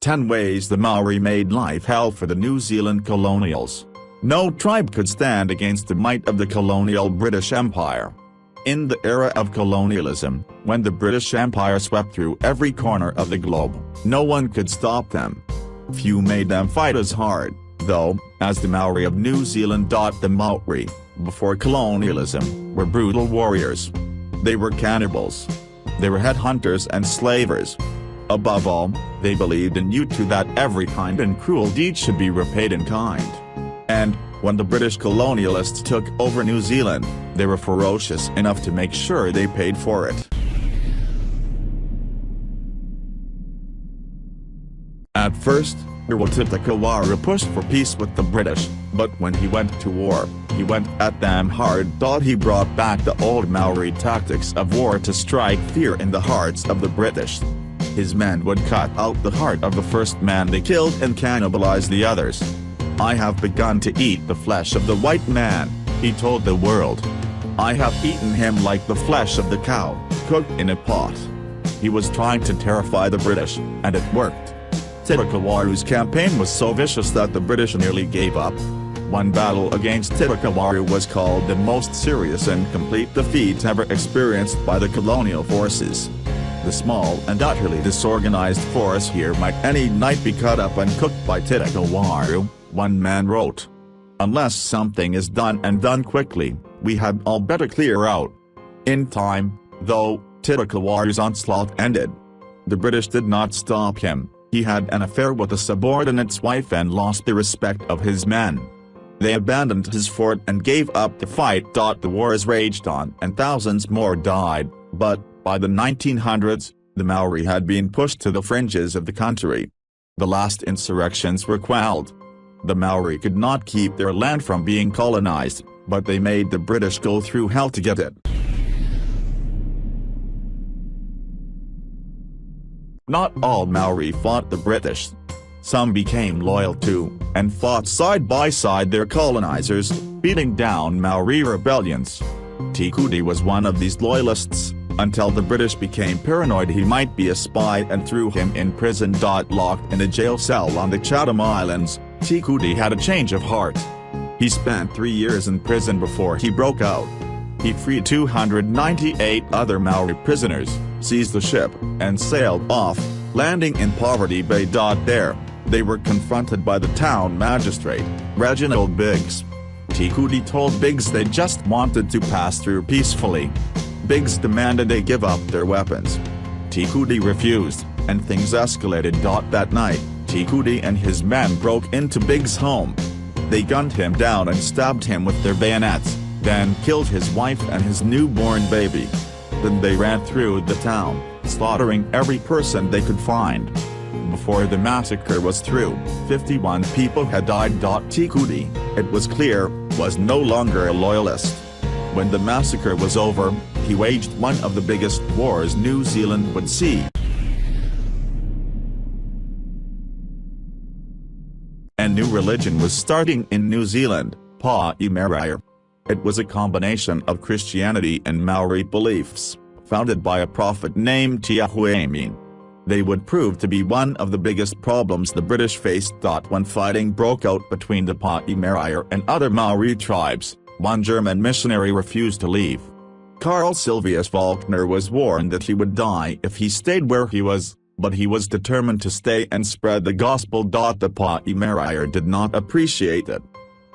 10 Ways the Maori Made Life Hell for the New Zealand Colonials. No tribe could stand against the might of the colonial British Empire. In the era of colonialism, when the British Empire swept through every corner of the globe, no one could stop them. Few made them fight as hard, though, as the Maori of New Zealand.The Maori, before colonialism, were brutal warriors. They were cannibals. They were headhunters and slavers. Above all, they believed in Utu that every kind and cruel deed should be repaid in kind. And, when the British colonialists took over New Zealand, they were ferocious enough to make sure they paid for it. At first, Te pushed for peace with the British, but when he went to war, he went at them hard. He brought back the old Maori tactics of war to strike fear in the hearts of the British. His men would cut out the heart of the first man they killed and cannibalize the others. "I have begun to eat the flesh of the white man," he told the world. "I have eaten him like the flesh of the cow, cooked in a pot." He was trying to terrify the British, and it worked. Te Ara's campaign was so vicious that the British nearly gave up. One battle against Te Ara was called the most serious and complete defeat ever experienced by the colonial forces. The small and utterly disorganized force here might any night be cut up and cooked by Te Ara, one man wrote. "Unless something is done and done quickly, we had all better clear out." In time, though, Te Ara's onslaught ended. The British did not stop him. He had an affair with a subordinate's wife and lost the respect of his men. They abandoned his fort and gave up the fight. The wars raged on and thousands more died, but, by the 1900s, the Maori had been pushed to the fringes of the country. The last insurrections were quelled. The Maori could not keep their land from being colonized, but they made the British go through hell to get it. Not all Maori fought the British. Some became loyal to, and fought side by side their colonizers, beating down Maori rebellions. Te Kudi was one of these loyalists, until the British became paranoid he might be a spy and threw him in prison. Locked in a jail cell on the Chatham Islands, Te Kudi had a change of heart. He spent 3 years in prison before he broke out. He freed 298 other Maori prisoners, seized the ship, and sailed off, landing in Poverty Bay. There, they were confronted by the town magistrate, Reginald Biggs. Te Kudi told Biggs they just wanted to pass through peacefully. Biggs demanded they give up their weapons. Te Kudi refused, and things escalated. That night, Te Kudi and his men broke into Biggs' home. They gunned him down and stabbed him with their bayonets, then killed his wife and his newborn baby. Then they ran through the town, slaughtering every person they could find. Before the massacre was through, 51 people had died. Te Kudi, it was clear, was no longer a loyalist. When the massacre was over, he waged one of the biggest wars New Zealand would see. A new religion was starting in New Zealand, Pai Marire. It was a combination of Christianity and Maori beliefs, founded by a prophet named Te Ara. They would prove to be one of the biggest problems the British faced. When fighting broke out between the Pai Marire and other Maori tribes, one German missionary refused to leave. Carl Sylvius Faulkner was warned that he would die if he stayed where he was, but he was determined to stay and spread the gospel. The Pai Marire did not appreciate it.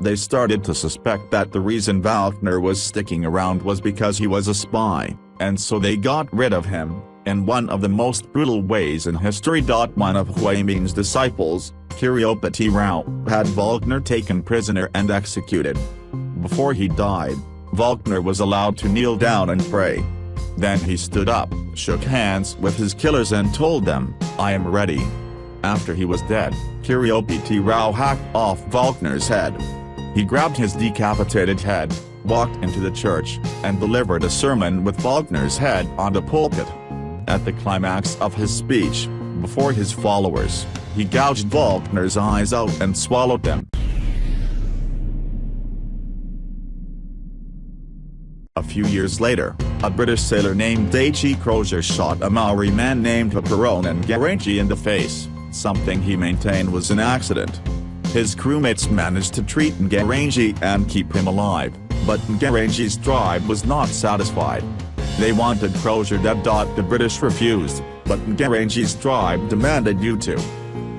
They started to suspect that the reason Faulkner was sticking around was because he was a spy, and so they got rid of him, in one of the most brutal ways in history. One of Huaymin's disciples, Te Rowe, had Faulkner taken prisoner and executed. Before he died, Faulkner was allowed to kneel down and pray. Then he stood up, shook hands with his killers and told them, "I am ready." After he was dead, Te Rowe hacked off Faulkner's head. He grabbed his decapitated head, walked into the church, and delivered a sermon with Faulkner's head on the pulpit. At the climax of his speech, before his followers, he gouged Faulkner's eyes out and swallowed them. A few years later, a British sailor named Daichi Crozier shot a Maori man named Haparon and Garangi in the face. something he maintained was an accident. His crewmates managed to treat Ngarangi and keep him alive, but Ngarangi's tribe was not satisfied. They wanted closure. The British refused, but Ngarangi's tribe demanded you to.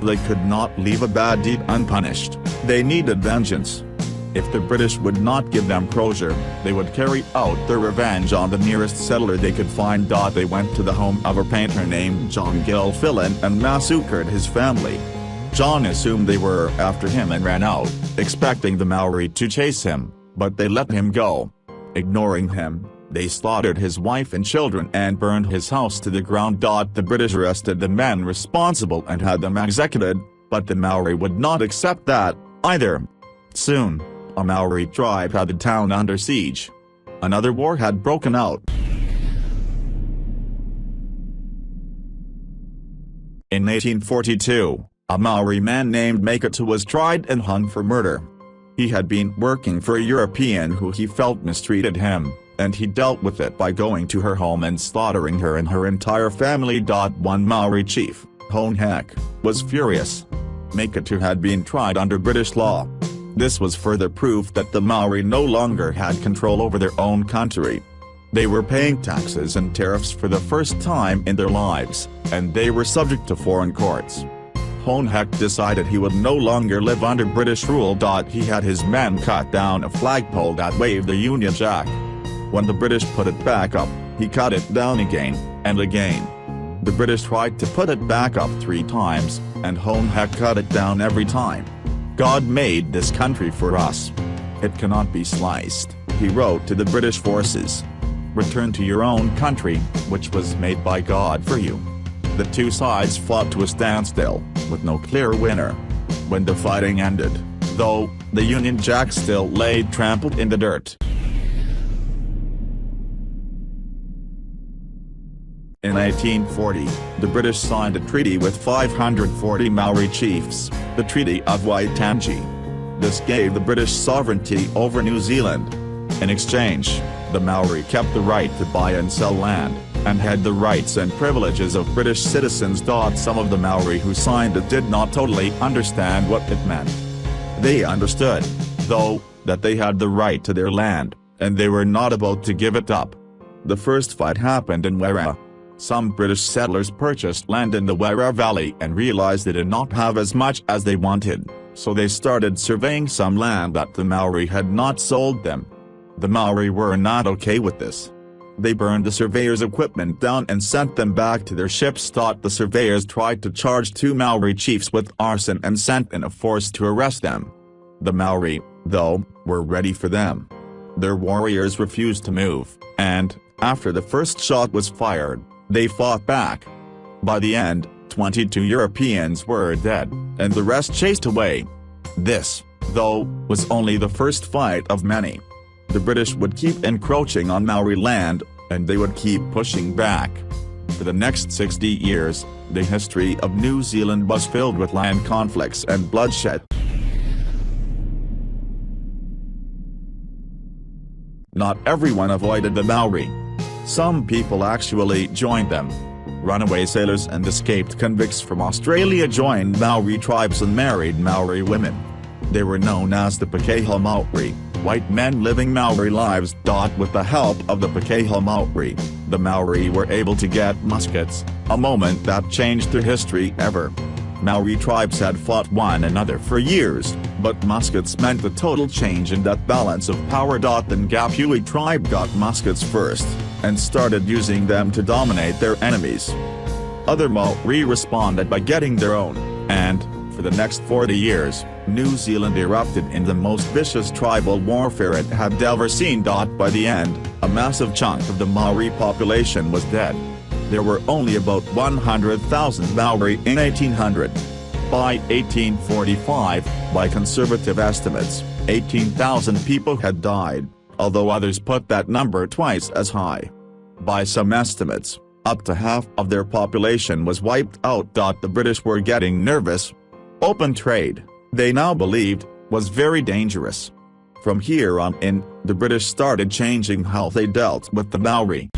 They could not leave a bad deed unpunished. They needed vengeance. If the British would not give them closure, they would carry out their revenge on the nearest settler they could find. They went to the home of a painter named John Gilfillan and massacred his family. John assumed they were after him and ran out, expecting the Maori to chase him, but they let him go. Ignoring him, they slaughtered his wife and children and burned his house to the ground. The British arrested the men responsible and had them executed, but the Maori would not accept that, either. Soon, a Maori tribe had the town under siege. Another war had broken out. In 1842, a Maori man named Makatu was tried and hung for murder. He had been working for a European who he felt mistreated him, and he dealt with it by going to her home and slaughtering her and her entire family. One Maori chief, Honhek, was furious. Makatu had been tried under British law. This was further proof that the Maori no longer had control over their own country. They were paying taxes and tariffs for the first time in their lives, and they were subject to foreign courts. Honhek decided he would no longer live under British rule. He had his men cut down a flagpole that waved the Union Jack. When the British put it back up, he cut it down again, and again. The British tried to put it back up 3 times, and Honhek cut it down every time. God made this country for us. It cannot be sliced, he wrote to the British forces. Return to your own country, which was made by God for you. The two sides fought to a standstill, with no clear winner. When the fighting ended, though, the Union Jack still lay trampled in the dirt. In 1840, the British signed a treaty with 540 Maori chiefs, the Treaty of Waitangi. This gave the British sovereignty over New Zealand. In exchange, the Maori kept the right to buy and sell land, and had the rights and privileges of British citizens. Some of the Maori who signed it did not totally understand what it meant. They understood, though, that they had the right to their land, and they were not about to give it up. The first fight happened in Wairau. Some British settlers purchased land in the Wairau Valley and realized they did not have as much as they wanted, so they started surveying some land that the Maori had not sold them. The Maori were not okay with this. They burned the surveyors' equipment down and sent them back to their ships. The surveyors tried to charge 2 Maori chiefs with arson and sent in a force to arrest them. The Maori, though, were ready for them. Their warriors refused to move, and, after the first shot was fired, they fought back. By the end, 22 Europeans were dead, and the rest chased away. This, though, was only the first fight of many. The British would keep encroaching on Maori land, and they would keep pushing back. For the next 60 years, the history of New Zealand was filled with land conflicts and bloodshed. Not everyone avoided the Maori. Some people actually joined them. Runaway sailors and escaped convicts from Australia joined Maori tribes and married Maori women. They were known as the Pakeha Maori, white men living Maori lives. With the help of the Pakeha Maori, the Maori were able to get muskets, a moment that changed their history ever. Maori tribes had fought one another for years, but muskets meant a total change in that balance of power. The Ngapui tribe got muskets first, and started using them to dominate their enemies. Other Maori responded by getting their own, and, for the next 40 years, New Zealand erupted in the most vicious tribal warfare it had ever seen. By the end, a massive chunk of the Maori population was dead. There were only about 100,000 Maori in 1800. By 1845, by conservative estimates, 18,000 people had died, although others put that number twice as high. By some estimates, up to half of their population was wiped out. The British were getting nervous. Open trade, they now believed, was very dangerous. From here on in, the British started changing how they dealt with the Maori.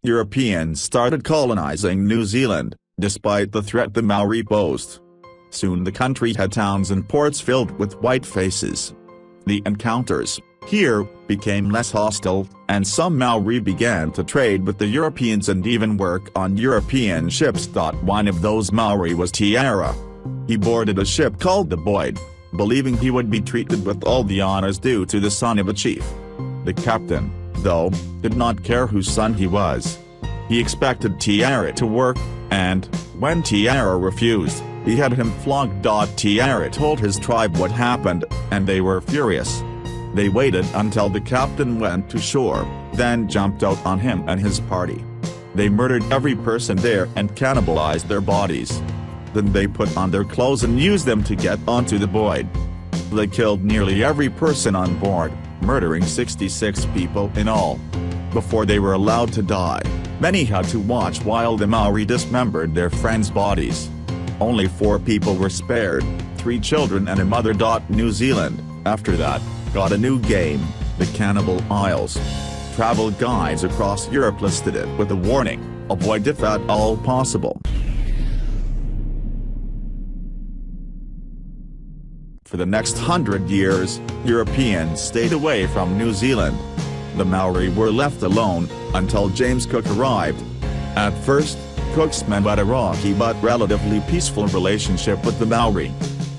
Europeans started colonizing New Zealand, despite the threat the Maori posed. Soon the country had towns and ports filled with white faces. The encounters here became less hostile, and some Maori began to trade with the Europeans and even work on European ships. One of those Maori was Te Ara. He boarded a ship called the Boyd, believing he would be treated with all the honors due to the son of a chief. The captain, though, did not care whose son he was. He expected Te Ara to work, and, when Te Ara refused, he had him flogged. Te Ara told his tribe what happened, and they were furious. They waited until the captain went to shore, then jumped out on him and his party. They murdered every person there and cannibalized their bodies. Then they put on their clothes and used them to get onto the Boyd. They killed nearly every person on board, murdering 66 people in all. Before they were allowed to die, many had to watch while the Maori dismembered their friends' bodies. Only 4 people were spared, 3 children and a mother. New Zealand, after that, got a new game, the Cannibal Isles. Travel guides across Europe listed it with a warning: avoid if at all possible. For the next 100 years, Europeans stayed away from New Zealand. The Maori were left alone, until James Cook arrived. At first, Cook's men had a rocky but relatively peaceful relationship with the Maori.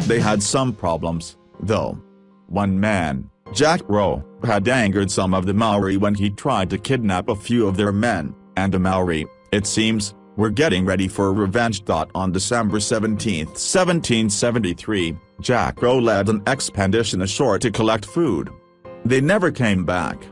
They had some problems, though. One man, Jack Rowe, had angered some of the Maori when he tried to kidnap a few of their men, and the Maori, it seems, were getting ready for revenge. On December 17, 1773, Jack Rowe led an expedition ashore to collect food. They never came back.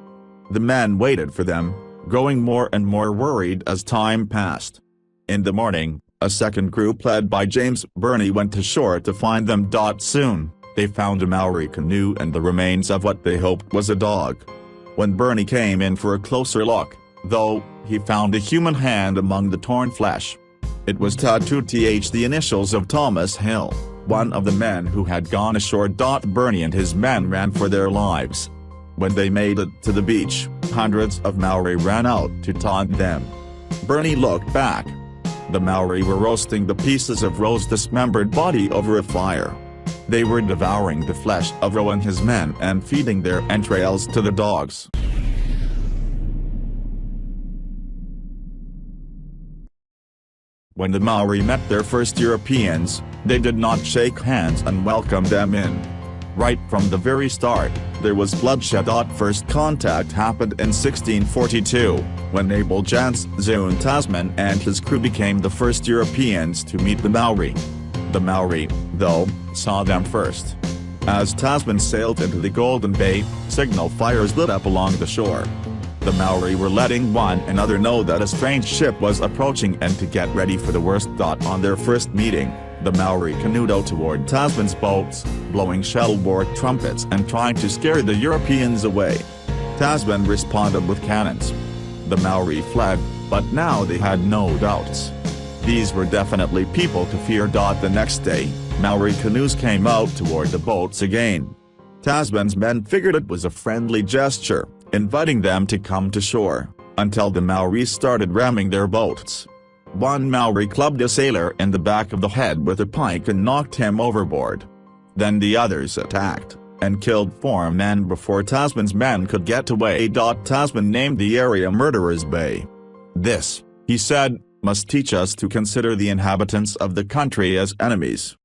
The men waited for them, growing more and more worried as time passed. In the morning, a second group led by James Burney went to shore to find them. Soon, they found a Maori canoe and the remains of what they hoped was a dog. When Burney came in for a closer look, though, he found a human hand among the torn flesh. It was tattooed TH, the initials of Thomas Hill, one of the men who had gone ashore. Burney and his men ran for their lives. When they made it to the beach, hundreds of Maori ran out to taunt them. Burney looked back. The Maori were roasting the pieces of Rowe's dismembered body over a fire. They were devouring the flesh of Rowe and his men and feeding their entrails to the dogs. When the Maori met their first Europeans, they did not shake hands and welcome them in. Right from the very start, there was bloodshed. First contact happened in 1642, when Abel Jans Zoon Tasman and his crew became the first Europeans to meet the Maori. The Maori, though, saw them first. As Tasman sailed into the Golden Bay, signal fires lit up along the shore. The Maori were letting one another know that a strange ship was approaching and to get ready for the worst. On their first meeting, the Maori canoed out toward Tasman's boats, blowing shell-bore trumpets and trying to scare the Europeans away. Tasman responded with cannons. The Maori fled, but now they had no doubts. These were definitely people to fear. The next day, Maori canoes came out toward the boats again. Tasman's men figured it was a friendly gesture, inviting them to come to shore, until the Maori started ramming their boats. One Maori clubbed a sailor in the back of the head with a pike and knocked him overboard. Then the others attacked, and killed 4 men before Tasman's men could get away. Tasman named the area Murderers' Bay. This, he said, must teach us to consider the inhabitants of the country as enemies.